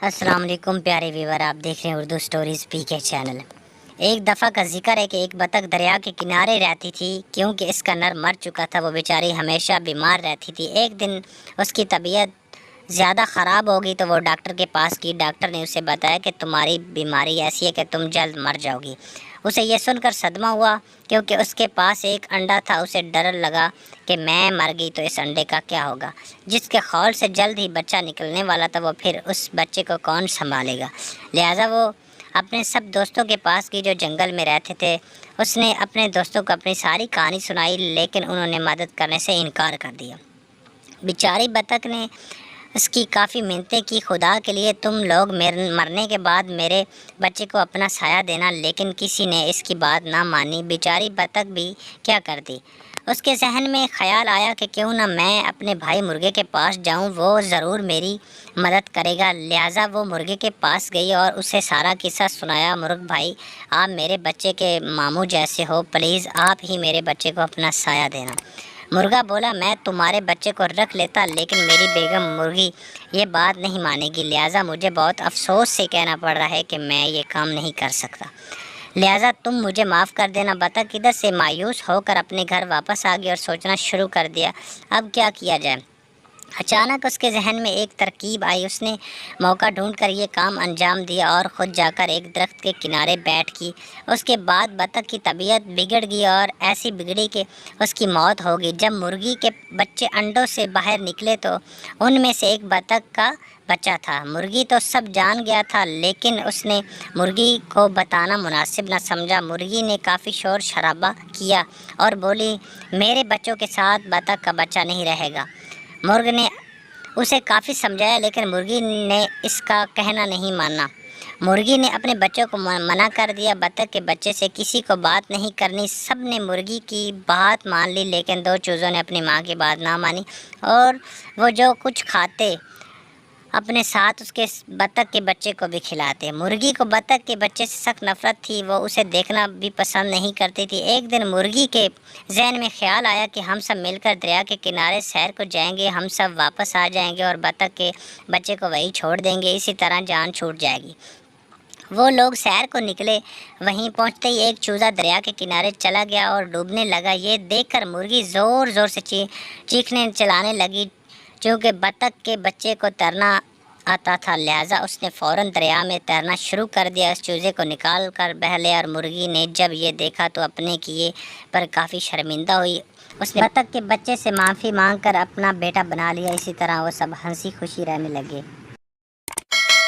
السلام علیکم پیارے ویور، آپ دیکھ رہے ہیں اردو سٹوریز پی کے چینل۔ ایک دفعہ کا ذکر ہے کہ ایک بطخ دریا کے کنارے رہتی تھی، کیونکہ اس کا نر مر چکا تھا۔ وہ بیچاری ہمیشہ بیمار رہتی تھی۔ ایک دن اس کی طبیعت زیادہ خراب ہوگی تو وہ ڈاکٹر کے پاس گئی۔ ڈاکٹر نے اسے بتایا کہ تمہاری بیماری ایسی ہے کہ تم جلد مر جاؤ گی۔ اسے یہ سن کر صدمہ ہوا، کیونکہ اس کے پاس ایک انڈا تھا۔ اسے ڈر لگا کہ میں مر گئی تو اس انڈے کا کیا ہوگا، جس کے خول سے جلد ہی بچہ نکلنے والا تھا۔ وہ پھر اس بچے کو کون سنبھالے گا؟ لہٰذا وہ اپنے سب دوستوں کے پاس گئی جو جنگل میں رہتے تھے۔ اس نے اپنے دوستوں کو اپنی ساری کہانی سنائی، لیکن انہوں نے مدد کرنے سے انکار کر دیا۔ بیچاری بطخ نے اس کی کافی منتیں کی، خدا کے لیے تم لوگ مرنے کے بعد میرے بچے کو اپنا سایہ دینا، لیکن کسی نے اس کی بات نہ مانی۔ بیچاری بطخ بھی کیا کرتی؟ اس کے ذہن میں خیال آیا کہ کیوں نہ میں اپنے بھائی مرغے کے پاس جاؤں، وہ ضرور میری مدد کرے گا۔ لہٰذا وہ مرغے کے پاس گئی اور اسے سارا قصہ سنایا۔ مرغ بھائی، آپ میرے بچے کے ماموں جیسے ہو، پلیز آپ ہی میرے بچے کو اپنا سایہ دینا۔ مرغا بولا، میں تمہارے بچے کو رکھ لیتا، لیکن میری بیگم مرغی یہ بات نہیں مانے گی، لہٰذا مجھے بہت افسوس سے کہنا پڑ رہا ہے کہ میں یہ کام نہیں کر سکتا، لہٰذا تم مجھے معاف کر دینا۔ بطخ ادھر سے مایوس ہو کر اپنے گھر واپس آ گئی اور سوچنا شروع کر دیا، اب کیا کیا جائے۔ اچانک اس کے ذہن میں ایک ترکیب آئی۔ اس نے موقع ڈھونڈ کر یہ کام انجام دیا اور خود جا کر ایک درخت کے کنارے بیٹھ گئی۔ اس کے بعد بطخ کی طبیعت بگڑ گئی اور ایسی بگڑی کہ اس کی موت ہو گئی۔ جب مرغی کے بچے انڈوں سے باہر نکلے تو ان میں سے ایک بطخ کا بچہ تھا۔ مرغی تو سب جان گیا تھا، لیکن اس نے مرغی کو بتانا مناسب نہ سمجھا۔ مرغی نے کافی شور شرابہ کیا اور بولی، میرے بچوں کے ساتھ بطخ کا بچہ نہیں رہے گا۔ مرغ نے اسے کافی سمجھایا، لیکن مرغی نے اس کا کہنا نہیں مانا۔ مرغی نے اپنے بچوں کو منع کر دیا۔ بطخ کے بچے سے کسی کو بات نہیں کرنی۔ سب نے مرغی کی بات مان لی، لیکن دو چوزوں نے اپنی ماں کی بات نہ مانی اور وہ جو کچھ کھاتے اپنے ساتھ اس کے بطخ کے بچے کو بھی کھلاتے۔ مرغی کو بطخ کے بچے سے سخت نفرت تھی، وہ اسے دیکھنا بھی پسند نہیں کرتی تھی۔ ایک دن مرغی کے ذہن میں خیال آیا کہ ہم سب مل کر دریا کے کنارے سیر کو جائیں گے، ہم سب واپس آ جائیں گے اور بطخ کے بچے کو وہیں چھوڑ دیں گے، اسی طرح جان چھوٹ جائے گی۔ وہ لوگ سیر کو نکلے، وہیں پہنچتے ہی ایک چوزا دریا کے کنارے چلا گیا اور ڈوبنے لگا۔ یہ دیکھ کر مرغی زور زور سے چیخنے چلانے لگی۔ چونکہ بطخ کے بچے کو تیرنا آتا تھا، لہٰذا اس نے فوراً دریا میں تیرنا شروع کر دیا۔ اس چوزے کو نکال کر بہہ لیا اور مرغی نے جب یہ دیکھا تو اپنے کیے پر کافی شرمندہ ہوئی۔ اس نے بطخ کے بچے سے معافی مانگ کر اپنا بیٹا بنا لیا۔ اسی طرح وہ سب ہنسی خوشی رہنے لگے۔